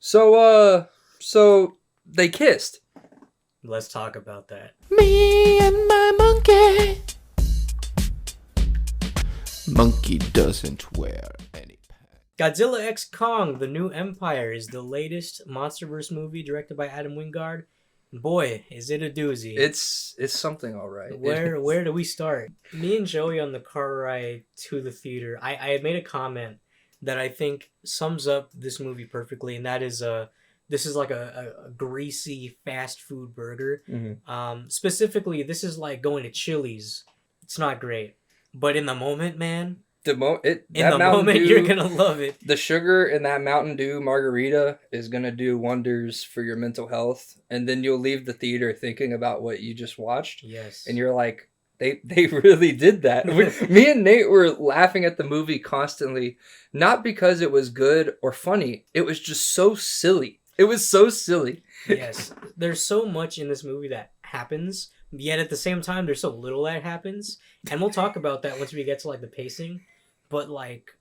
So they kissed. Let's talk about that. Me and my monkey. Monkey doesn't wear any pants. Godzilla x Kong: The New Empire is the latest MonsterVerse movie directed by Adam Wingard. Boy, is it a doozy. It's something, all right. Where do we start? Me and Joey on the car ride to the theater, I had made a comment that I think sums up this movie perfectly, and that is this is like a greasy fast food burger. Mm-hmm. Specifically, this is like going to Chili's. It's not great, but in the moment, man, you're gonna love it. The sugar in that Mountain Dew margarita is gonna do wonders for your mental health, and then you'll leave the theater thinking about what you just watched. Yes, and you're like, they really did that. Me and Nate were laughing at the movie constantly, not because it was good or funny. It was just so silly. It was so silly. Yes, there's so much in this movie that happens, yet at the same time, there's so little that happens, and we'll talk about that once we get to like the pacing. But like,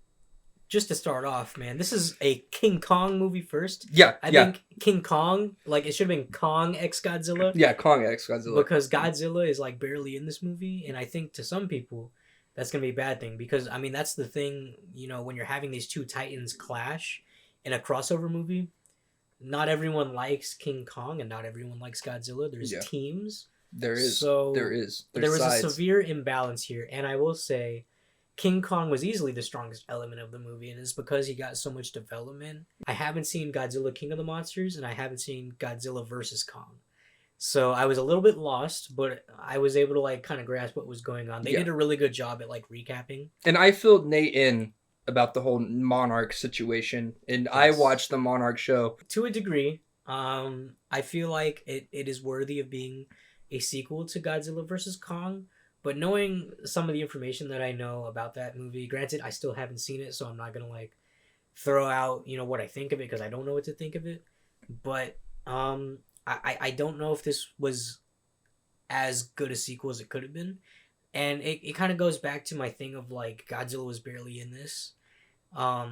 just to start off, man, this is a King Kong movie first. Yeah, I think King Kong, like it should have been Kong x Godzilla. Yeah, Kong x Godzilla. Because Godzilla is like barely in this movie, and I think to some people, that's gonna be a bad thing because I mean that's the thing, you know, when you're having these two titans clash in a crossover movie, not everyone likes King Kong and not everyone likes Godzilla. There's teams. There is. There was sides. A severe imbalance here, and I will say King Kong was easily the strongest element of the movie, and it's because he got so much development. I haven't seen Godzilla King of the Monsters, and I haven't seen Godzilla vs. Kong. So I was a little bit lost, but I was able to like kind of grasp what was going on. They did a really good job at like recapping. And I filled Nate in about the whole Monarch situation, and yes. I watched the Monarch show. To a degree, I feel like it is worthy of being a sequel to Godzilla vs. Kong. But knowing some of the information that I know about that movie, granted, I still haven't seen it, so I'm not going to, like, throw out, you know, what I think of it, because I don't know what to think of it. But I don't know if this was as good a sequel as it could have been. And it kind of goes back to my thing of, like, Godzilla was barely in this.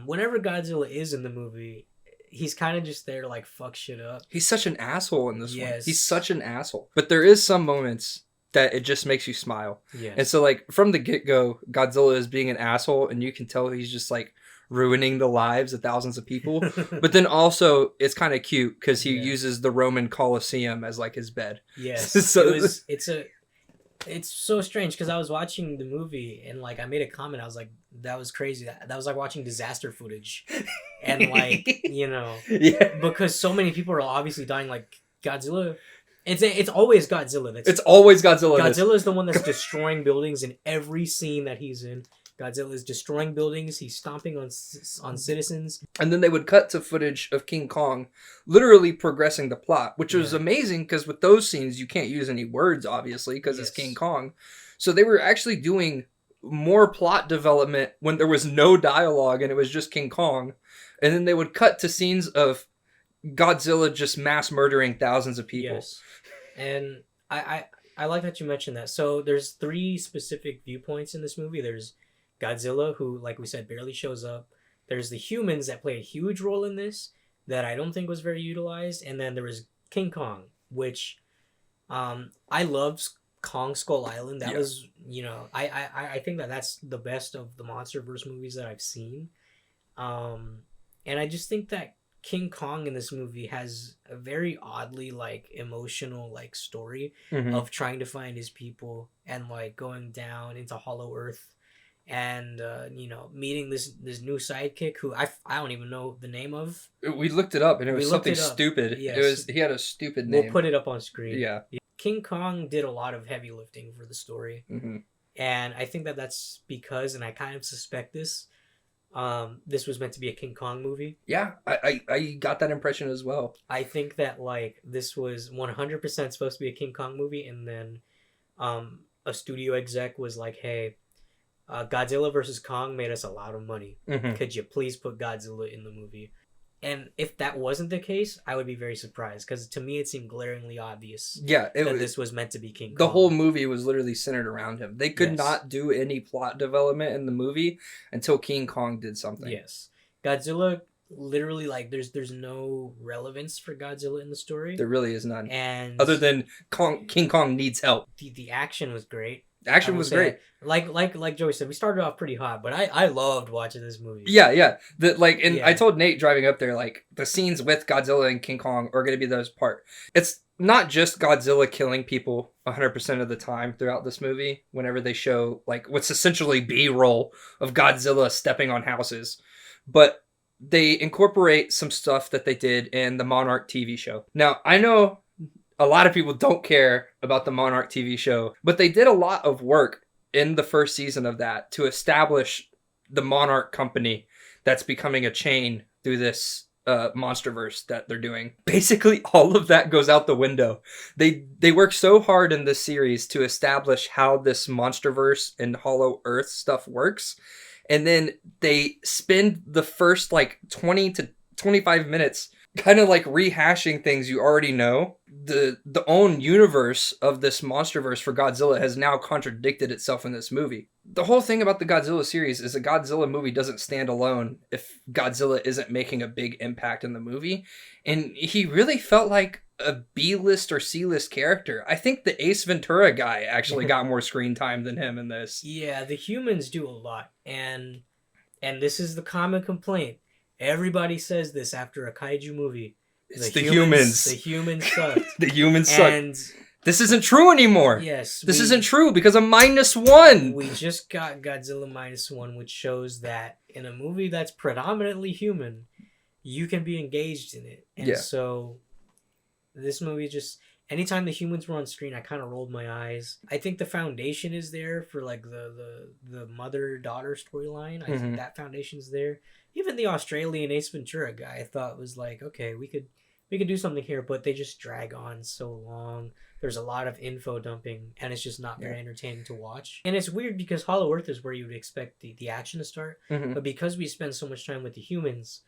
Whenever Godzilla is in the movie, he's kind of just there to, like, fuck shit up. He's such an asshole in this one. He's such an asshole. But there is some moments that it just makes you smile. Yes. And so, like, from the get-go, Godzilla is being an asshole, and you can tell he's just, like, ruining the lives of thousands of people. But then also, it's kind of cute, because he uses the Roman Colosseum as, like, his bed. Yes. It's so strange, because I was watching the movie, and, like, I made a comment, I was like, that was crazy. That was like watching disaster footage. And, like, you know, because so many people are obviously dying, like, Godzilla... It's always Godzilla. It's always Godzilla. Godzilla is the one that's destroying buildings in every scene that he's in. Godzilla is destroying buildings. He's stomping on citizens. And then they would cut to footage of King Kong literally progressing the plot, which was amazing because with those scenes, you can't use any words, obviously, because it's King Kong. So they were actually doing more plot development when there was no dialogue and it was just King Kong. And then they would cut to scenes of Godzilla just mass murdering thousands of people. Yes. And I like that you mentioned that. So there's 3 specific viewpoints in this movie. There's Godzilla, who, like we said, barely shows up. There's the humans that play a huge role in this that I don't think was very utilized. And then there was King Kong, which I loved Kong Skull Island. That was, you know, I think that's the best of the MonsterVerse movies that I've seen. And I just think that King Kong in this movie has a very oddly like emotional like story of trying to find his people and like going down into Hollow Earth and you know, meeting this new sidekick who I don't even know the name of. We looked it up and it was something stupid. Yes. He had a stupid name. We'll put it up on screen. Yeah. King Kong did a lot of heavy lifting for the story. And I think that that's because, and I kind of suspect this was meant to be a King Kong movie. Yeah, I got that impression as well. I think that like this was 100% supposed to be a King Kong movie, and then a studio exec was like, hey, Godzilla vs. Kong made us a lot of money. Could you please put Godzilla in the movie? And if that wasn't the case, I would be very surprised, because to me it seemed glaringly obvious that this was meant to be King Kong. The whole movie was literally centered around him. They could not do any plot development in the movie until King Kong did something. Yes. Godzilla literally like there's no relevance for Godzilla in the story. There really is none. And Other than King Kong needs help. the action was great. The action was great. Like Joey said, we started off pretty hot, but I loved watching this movie. Yeah. I told Nate driving up there, like, the scenes with Godzilla and King Kong are going to be those part. It's not just Godzilla killing people 100% of the time throughout this movie. Whenever they show like what's essentially B-roll of Godzilla stepping on houses, but they incorporate some stuff that they did in the Monarch TV show. Now I know a lot of people don't care about the Monarch TV show, but they did a lot of work in the first season of that to establish the Monarch company that's becoming a chain through this monsterverse that they're doing. Basically, all of that goes out the window. They work so hard in this series to establish how this monsterverse and Hollow Earth stuff works, and then they spend the first like 20 to 25 minutes kind of like rehashing things you already know. The own universe of this monsterverse for Godzilla has now contradicted itself in this movie. The whole thing about the Godzilla series is a Godzilla movie doesn't stand alone if Godzilla isn't making a big impact in the movie. And he really felt like a B-list or C-list character. I think the Ace Ventura guy actually got more screen time than him in this. Yeah, the humans do a lot. And this is the common complaint. Everybody says this after a kaiju movie. It's the humans. The humans suck. The humans suck. And this isn't true anymore. yes, This isn't true because of -1. We just got Godzilla -1, which shows that in a movie that's predominantly human, you can be engaged in it. And so this movie just, anytime the humans were on screen, I kind of rolled my eyes. I think the foundation is there for like the mother-daughter storyline. I think that foundation's there. Even the Australian Ace Ventura guy, I thought was like, okay, we could do something here, but they just drag on so long. There's a lot of info dumping, and it's just not very entertaining to watch. And it's weird because Hollow Earth is where you would expect the action to start, but because we spend so much time with the humans,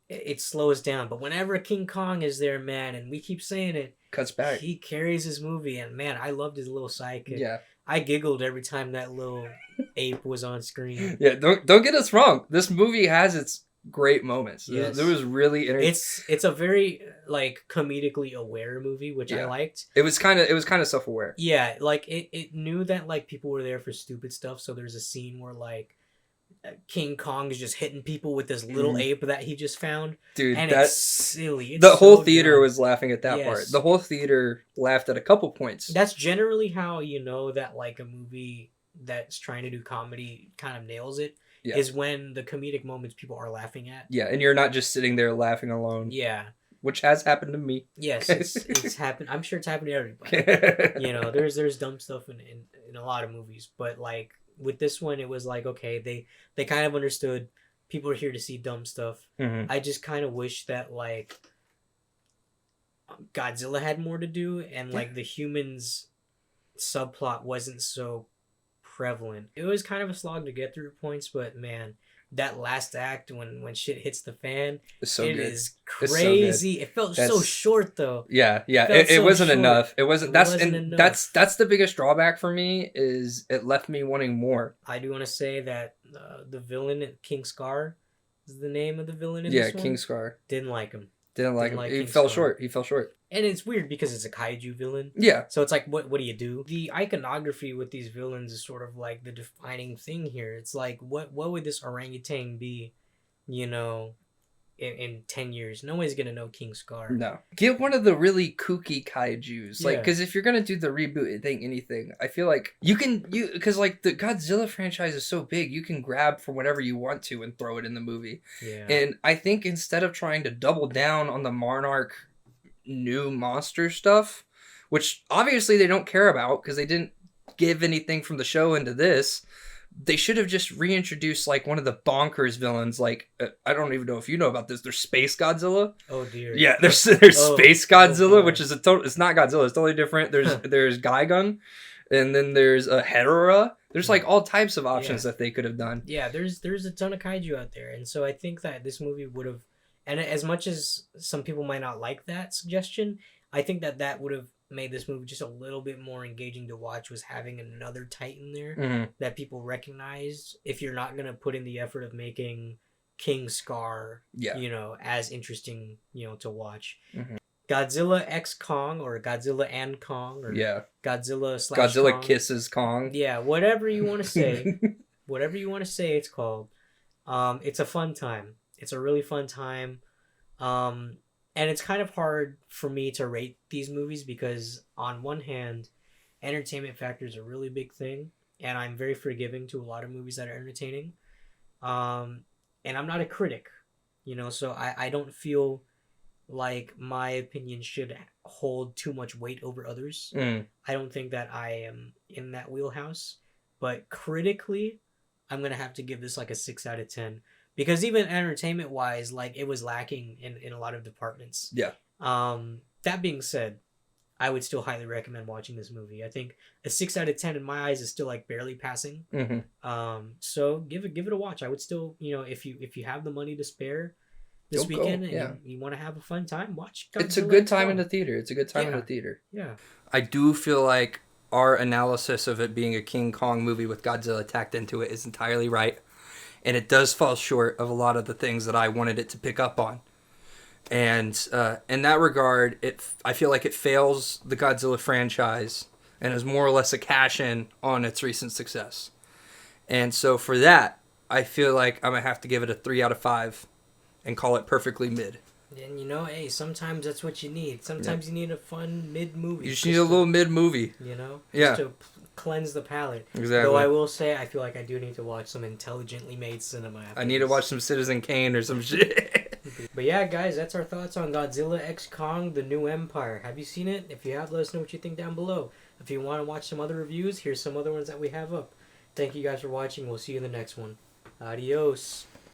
it slows down. But whenever King Kong is there, man, and we keep saying it, cuts back. He carries his movie, and man, I loved his little sidekick. Yeah. I giggled every time that little ape was on screen. Yeah, don't get us wrong. This movie has its great moments. Yes. There was really it's a very like comedically aware movie, which I liked. It was kind of self-aware. Yeah, like it knew that like people were there for stupid stuff. So there's a scene where like King Kong is just hitting people with this little ape that he just found. Dude, and it's silly. It's the whole so theater dumb. was laughing at that Yes. part. The whole theater laughed at a couple points. That's generally how you know that like a movie that's trying to do comedy kind of nails it. Yeah. Is when the comedic moments people are laughing at. Yeah, and you're not just sitting there laughing alone. Yeah. Which has happened to me. Yes, it's happened. I'm sure it's happened to everybody. You know, there's dumb stuff in a lot of movies, but like with this one, it was like, okay, they kind of understood people are here to see dumb stuff. I just kind of wish that like Godzilla had more to do, and like the humans subplot wasn't so prevalent. It was kind of a slog to get through points, but man, that last act when shit hits the fan, it's so it good. Is crazy. It felt so short though. Yeah. It wasn't enough. It wasn't enough. That's the biggest drawback for me is it left me wanting more. I do want to say that the villain, King Scar, is the name of the villain in this one. King Scar. Didn't like him. Didn't like him. He fell short. And it's weird because it's a kaiju villain. Yeah. So it's like, what do you do? The iconography with these villains is sort of like the defining thing here. It's like, what would this orangutan be, you know, in 10 years? No one's going to know King Scar. No. Get one of the really kooky kaijus. Like, because if you're going to do the reboot thing, anything, I feel like because like the Godzilla franchise is so big, you can grab from whatever you want to and throw it in the movie. Yeah. And I think instead of trying to double down on the Monarch new monster stuff, which obviously they don't care about because they didn't give anything from the show into this, they should have just reintroduced like one of the bonkers villains. Like I don't even know if you know about this. There's Space Godzilla. Oh dear. Yeah, there's Space Godzilla, which is it's not Godzilla. It's totally different. There's Gigan, and then there's a Hedorah. There's like all types of options that they could have done. Yeah, there's a ton of kaiju out there, and so I think that this movie would have. And as much as some people might not like that suggestion, I think that would have made this movie just a little bit more engaging to watch, was having another Titan there that people recognized. If you're not going to put in the effort of making King Scar, Yeah. you know, as interesting, you know, to watch. Mhm. Godzilla X Kong or Godzilla and Kong or Yeah. Godzilla / Godzilla Kong. kisses Kong. Yeah, whatever you want to say. Whatever you want to say it's called. It's a fun time. It's a really fun time. And it's kind of hard for me to rate these movies because on one hand, entertainment factor is a really big thing, and I'm very forgiving to a lot of movies that are entertaining. And I'm not a critic, you know, so I don't feel like my opinion should hold too much weight over others. Mm. I don't think that I am in that wheelhouse, but critically, I'm gonna have to give this like a 6 out of 10 because even entertainment wise, like it was lacking in a lot of departments. Yeah. That being said, I would still highly recommend watching this movie. I think a 6 out of 10 in my eyes is still like barely passing. Mm-hmm. So give it a watch. I would still, you know, if you have the money to spare this You'll weekend go, and yeah. you want to have a fun time, watch It's a Godzilla good X time Kong. in the theater. It's a good time in Yeah. the theater. Yeah. I do feel like our analysis of it being a King Kong movie with Godzilla tacked into it is entirely right. And it does fall short of a lot of the things that I wanted it to pick up on. And in that regard, I feel like it fails the Godzilla franchise and is more or less a cash-in on its recent success. And so for that, I feel like I'm going to have to give it a 3 out of 5 and call it perfectly mid. And you know, hey, sometimes that's what you need. Sometimes you need a fun mid movie. You just need a little mid movie. You know? Yeah. Just to cleanse the palate. Exactly. Though I will say, I feel like I do need to watch some intelligently made cinema. I need to watch some Citizen Kane or some shit. But yeah, guys, that's our thoughts on Godzilla X Kong: The New Empire. Have you seen it? If you have, let us know what you think down below. If you want to watch some other reviews, here's some other ones that we have up. Thank you guys for watching. We'll see you in the next one. Adios.